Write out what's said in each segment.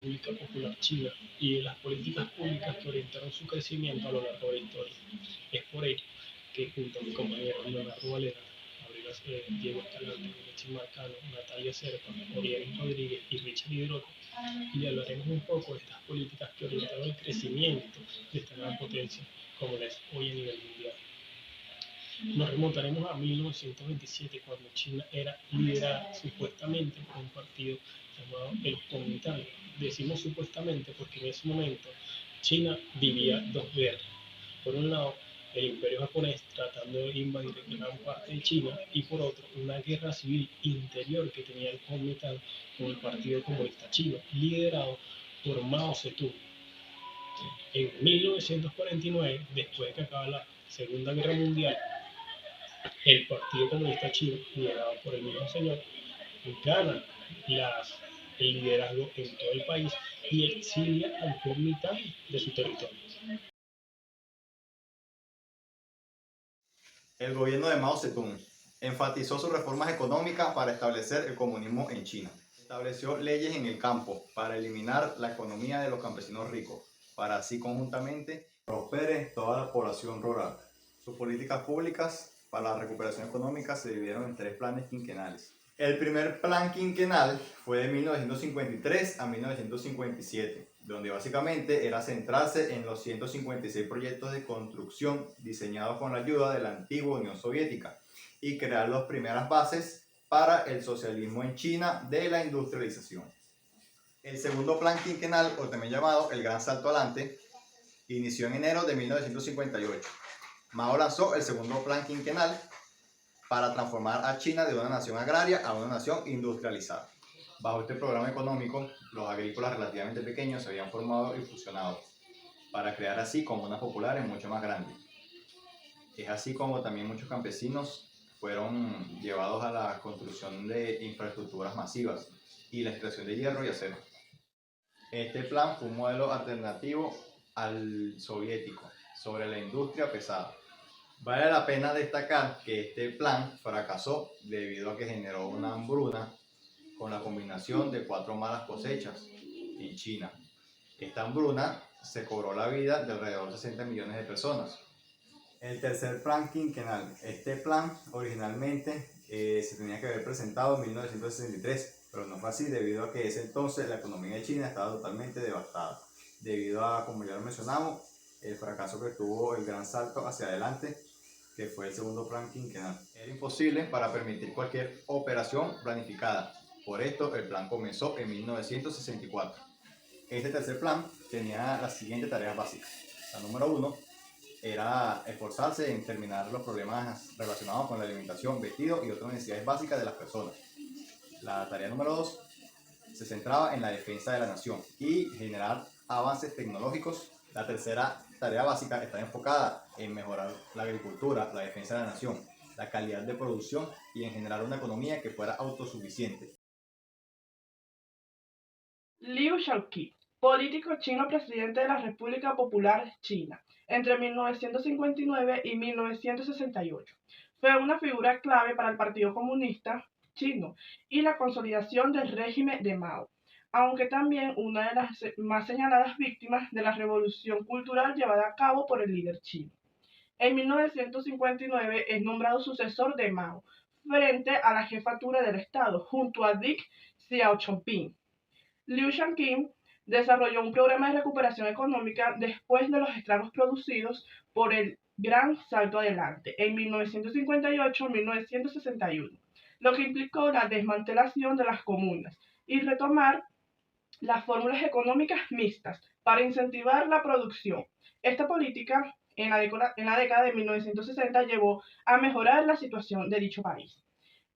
República Popular China y de las políticas públicas que orientaron su crecimiento a lo largo de la historia. Es por ello que junto a mi compañero Leonardo Valera, Diego Escalante, Alexis Marcano, Natalia Serpa, Oriel Rodríguez y Richard Hidroco, y hablaremos un poco de estas políticas que orientaron el crecimiento de esta gran potencia como la es hoy a nivel mundial. Nos remontaremos a 1927, cuando China era liderada supuestamente por un partido llamado el Kuomintang. Decimos supuestamente porque en ese momento China vivía dos guerras. Por un lado, el imperio japonés tratando de invadir gran parte de China, y por otro, una guerra civil interior que tenía el Kuomintang con el Partido Comunista Chino, liderado por Mao Zedong. En 1949, después de que acaba la Segunda Guerra Mundial, el Partido Comunista Chino, liderado por el mismo señor, gana el liderazgo en todo el país y exilia al Kuomintang de su territorio. El gobierno de Mao Zedong enfatizó sus reformas económicas para establecer el comunismo en China. Estableció leyes en el campo para eliminar la economía de los campesinos ricos, para así conjuntamente prospere toda la población rural. Sus políticas públicas para la recuperación económica se dividieron en 3 planes quinquenales. El primer plan quinquenal fue de 1953 a 1957, donde básicamente era centrarse en los 156 proyectos de construcción diseñados con la ayuda de la antigua Unión Soviética y crear las primeras bases para el socialismo en China de la industrialización. El segundo plan quinquenal, o también llamado el Gran Salto Adelante, inició en enero de 1958. Mao lanzó el segundo plan quinquenal para transformar a China de una nación agraria a una nación industrializada. Bajo este programa económico, los agrícolas relativamente pequeños se habían formado y fusionado para crear así comunas populares mucho más grandes. Es así como también muchos campesinos fueron llevados a la construcción de infraestructuras masivas y la extracción de hierro y acero. Este plan fue un modelo alternativo al soviético sobre la industria pesada. Vale la pena destacar que este plan fracasó debido a que generó una hambruna con la combinación de 4 malas cosechas en China. Esta hambruna se cobró la vida de alrededor de 60 millones de personas. El tercer plan quinquenal. Este plan originalmente se tenía que haber presentado en 1963, pero no fue así debido a que ese entonces la economía de China estaba totalmente devastada, debido a, como ya lo mencionamos, el fracaso que tuvo el gran salto hacia adelante, que fue el segundo plan quinquenal. Era imposible para permitir cualquier operación planificada. Por esto, el plan comenzó en 1964. Este tercer plan tenía las siguientes tareas básicas. La número 1 era esforzarse en terminar los problemas relacionados con la alimentación, vestido y otras necesidades básicas de las personas. La tarea número 2 se centraba en la defensa de la nación y generar avances tecnológicos. La tercera tarea básica está enfocada en mejorar la agricultura, la defensa de la nación, la calidad de producción y en generar una economía que fuera autosuficiente. Liu Shaoqi, político chino presidente de la República Popular China entre 1959 y 1968. Fue una figura clave para el Partido Comunista Chino y la consolidación del régimen de Mao, aunque también una de las más señaladas víctimas de la revolución cultural llevada a cabo por el líder chino. En 1959 es nombrado sucesor de Mao frente a la jefatura del Estado junto a Deng Xiaoping. Liu Shaoqi desarrolló un programa de recuperación económica después de los estragos producidos por el Gran Salto Adelante en 1958-1961, lo que implicó la desmantelación de las comunas y retomar las fórmulas económicas mixtas para incentivar la producción. Esta política en la década de 1960 llevó a mejorar la situación de dicho país.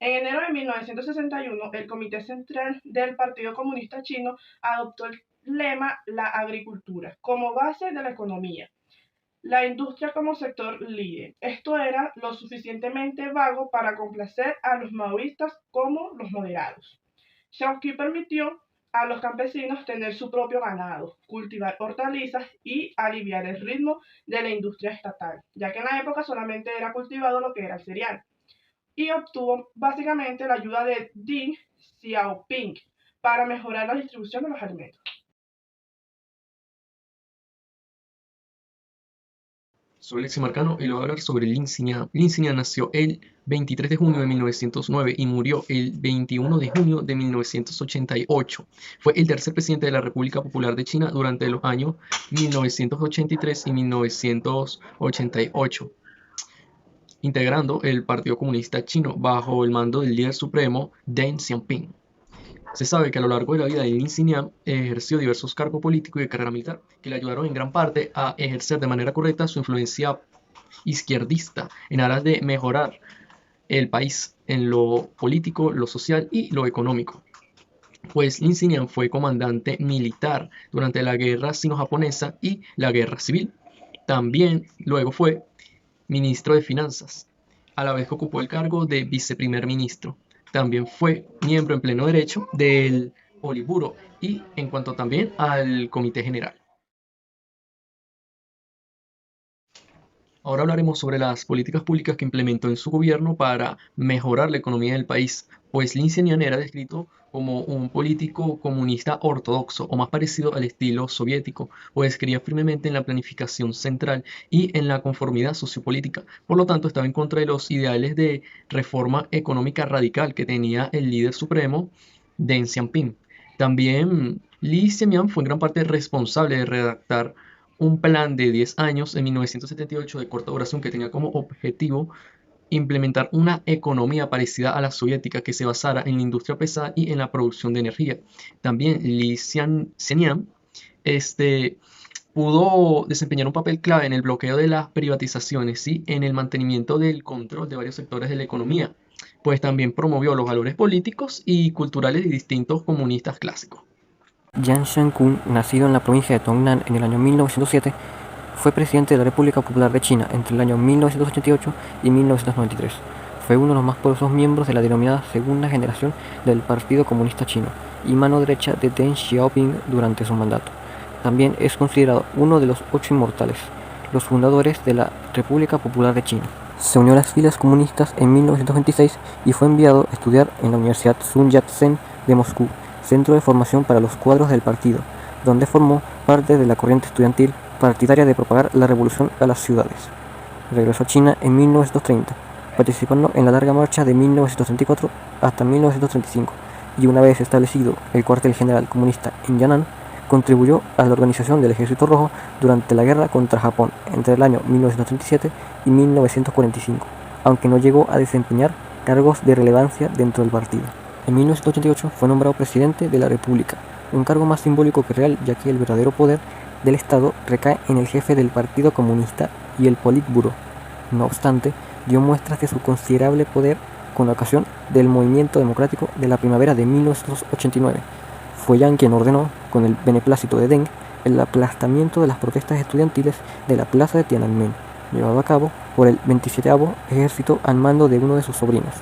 En enero de 1961, el Comité Central del Partido Comunista Chino adoptó el lema "La agricultura" como base de la economía, la industria como sector líder. Esto era lo suficientemente vago para complacer a los maoístas como los moderados. Shaoqi permitió a los campesinos tener su propio ganado, cultivar hortalizas y aliviar el ritmo de la industria estatal, ya que en la época solamente era cultivado lo que era el cereal, y obtuvo básicamente la ayuda de Deng Xiaoping para mejorar la distribución de los alimentos. Soy Alexis Marcano y le voy a hablar sobre Lin Xinyan. Lin Xinyan nació el 23 de junio de 1909 y murió el 21 de junio de 1988. Fue el tercer presidente de la República Popular de China durante los años 1983 y 1988, integrando el Partido Comunista Chino bajo el mando del líder supremo Deng Xiaoping. Se sabe que a lo largo de la vida de Lin Xinyan ejerció diversos cargos políticos y de carrera militar que le ayudaron en gran parte a ejercer de manera correcta su influencia izquierdista en aras de mejorar el país en lo político, lo social y lo económico. Pues Lin Xinyan fue comandante militar durante la guerra sino-japonesa y la guerra civil. También luego fue ministro de Finanzas, a la vez que ocupó el cargo de viceprimer ministro. También fue miembro en pleno derecho del Politburo y en cuanto también al Comité General. Ahora hablaremos sobre las políticas públicas que implementó en su gobierno para mejorar la economía del país, pues Lin Xinyan era descrito como un político comunista ortodoxo o más parecido al estilo soviético, pues creía firmemente en la planificación central y en la conformidad sociopolítica. Por lo tanto, estaba en contra de los ideales de reforma económica radical que tenía el líder supremo Deng Xiaoping. También Li Xinyan fue en gran parte responsable de redactar un plan de 10 años en 1978 de corta duración que tenía como objetivo implementar una economía parecida a la soviética que se basara en la industria pesada y en la producción de energía. También Li Xinyan pudo desempeñar un papel clave en el bloqueo de las privatizaciones y en el mantenimiento del control de varios sectores de la economía, pues también promovió los valores políticos y culturales de distintos comunistas clásicos. Jiang Shangkun, nacido en la provincia de Tongnan en el año 1907, fue presidente de la República Popular de China entre el año 1988 y 1993. Fue uno de los más poderosos miembros de la denominada segunda generación del Partido Comunista Chino y mano derecha de Deng Xiaoping durante su mandato. También es considerado uno de los 8 inmortales, los fundadores de la República Popular de China. Se unió a las filas comunistas en 1926 y fue enviado a estudiar en la Universidad Sun Yat-sen de Moscú, centro de formación para los cuadros del partido, donde formó parte de la corriente estudiantil partidaria de propagar la revolución a las ciudades. Regresó a China en 1930, participando en la larga marcha de 1934 hasta 1935, y una vez establecido el cuartel general comunista en Yan'an, contribuyó a la organización del Ejército Rojo durante la guerra contra Japón entre el año 1937 y 1945, aunque no llegó a desempeñar cargos de relevancia dentro del partido. En 1988 fue nombrado presidente de la República, un cargo más simbólico que real, ya que el verdadero poder del Estado recae en el jefe del Partido Comunista y el Politburo. No obstante, dio muestras de su considerable poder con la ocasión del movimiento democrático de la primavera de 1989. Fue Yang quien ordenó, con el beneplácito de Deng, el aplastamiento de las protestas estudiantiles de la plaza de Tiananmen, llevado a cabo por el 27º Ejército al mando de uno de sus sobrinos,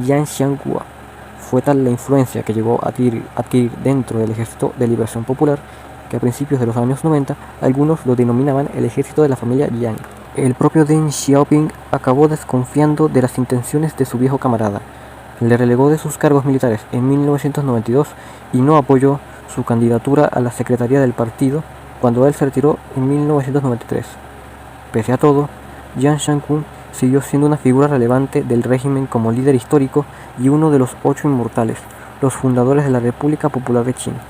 Jiang Xianghua. Fue tal la influencia que llegó a adquirir dentro del Ejército de Liberación Popular que a principios de los años 90 algunos lo denominaban el ejército de la familia Yang. El propio Deng Xiaoping acabó desconfiando de las intenciones de su viejo camarada, le relegó de sus cargos militares en 1992 y no apoyó su candidatura a la secretaría del partido cuando él se retiró en 1993. Pese a todo, Jiang Shangkun siguió siendo una figura relevante del régimen como líder histórico y uno de los 8 inmortales, los fundadores de la República Popular de China.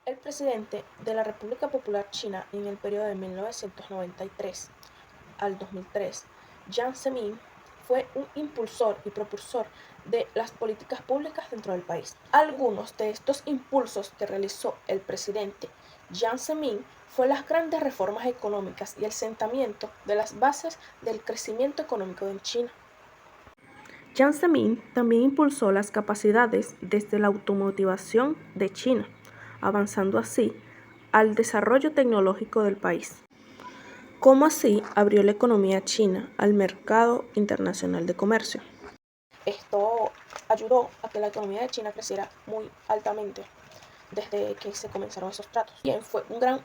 El presidente de la República Popular China en el periodo de 1993 al 2003, Jiang Zemin, fue un impulsor y propulsor de las políticas públicas dentro del país. Algunos de estos impulsos que realizó el presidente Jiang Zemin fue las grandes reformas económicas y el sentamiento de las bases del crecimiento económico en China. Jiang Zemin también impulsó las capacidades desde la automotivación de China, avanzando así al desarrollo tecnológico del país. Como así abrió la economía china al mercado internacional de comercio. Esto ayudó a que la economía de China creciera muy altamente desde que se comenzaron esos tratos. Bien, fue un gran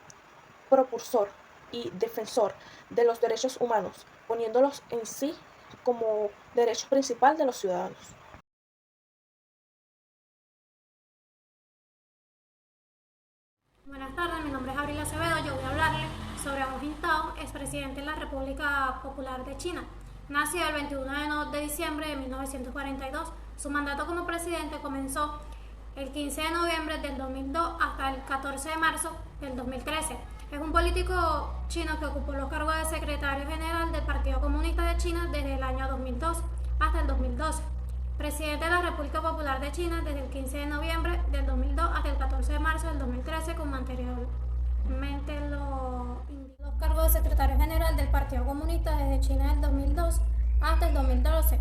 propulsor y defensor de los derechos humanos, poniéndolos en sí como derecho principal de los ciudadanos. Buenas tardes, mi nombre es Abril Acevedo. Yo voy a hablarle sobre Hu Jintao, expresidente de la República Popular de China. Nació el 21 de diciembre de 1942. Su mandato como presidente comenzó el 15 de noviembre del 2002 hasta el 14 de marzo del 2013. Es un político chino que ocupó los cargos de secretario general del Partido Comunista de China desde el año 2002 hasta el 2012. Presidente de la República Popular de China desde el 15 de noviembre del 2002 hasta el 14 de marzo del 2013, como anteriormente lo indicó. Los cargos de secretario general del Partido Comunista desde China del 2002 hasta el 2012.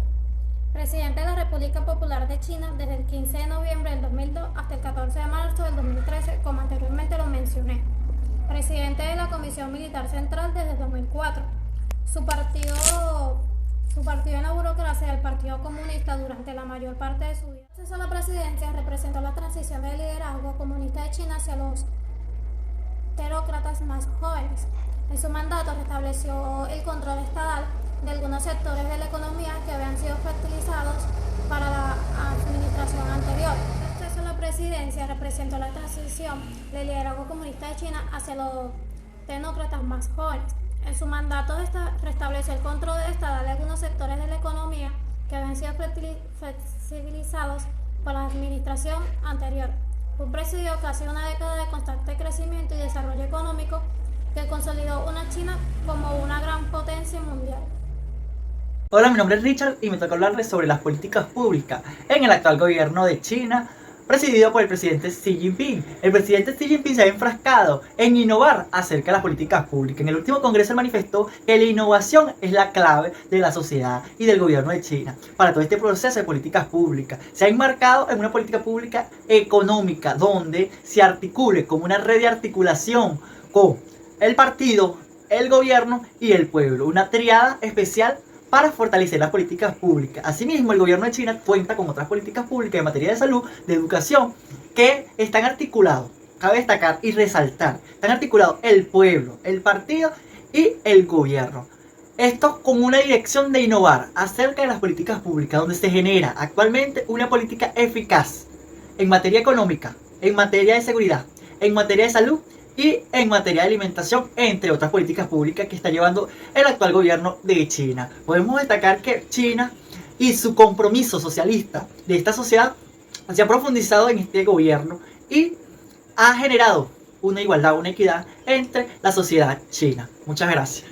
Presidente de la República Popular de China desde el 15 de noviembre del 2002 hasta el 14 de marzo del 2013, como anteriormente lo mencioné. Presidente de la Comisión Militar Central desde el 2004. Su partido en la burocracia del Partido Comunista durante la mayor parte de su vida. El acceso a la presidencia representó la transición del liderazgo comunista de China hacia los terócratas más jóvenes. En su mandato restableció el control estatal de algunos sectores de la economía que habían sido fertilizados para la administración anterior. El acceso a la presidencia representó la transición del liderazgo comunista de China hacia los tecnócratas más jóvenes. En su mandato restableció el control estatal de algunos sectores de la economía que habían sido flexibilizados por la administración anterior. Presidió casi una década de constante crecimiento y desarrollo económico que consolidó una China como una gran potencia mundial. Hola, mi nombre es Richard y me toca hablarles sobre las políticas públicas en el actual gobierno de China, presidido por el presidente Xi Jinping. El presidente Xi Jinping se ha enfrascado en innovar acerca de las políticas públicas. En el último congreso él manifestó que la innovación es la clave de la sociedad y del gobierno de China para todo este proceso de políticas públicas. Se ha enmarcado en una política pública económica donde se articule como una red de articulación con el partido, el gobierno y el pueblo. Una triada especial para fortalecer las políticas públicas. Asimismo, el gobierno de China cuenta con otras políticas públicas en materia de salud, de educación, que están articulados, cabe destacar y resaltar, están articulados el pueblo, el partido y el gobierno. Esto con una dirección de innovar acerca de las políticas públicas, donde se genera actualmente una política eficaz en materia económica, en materia de seguridad, en materia de salud y en materia de alimentación, entre otras políticas públicas que está llevando el actual gobierno de China. Podemos destacar que China y su compromiso socialista de esta sociedad se ha profundizado en este gobierno y ha generado una igualdad, una equidad entre la sociedad china. Muchas gracias.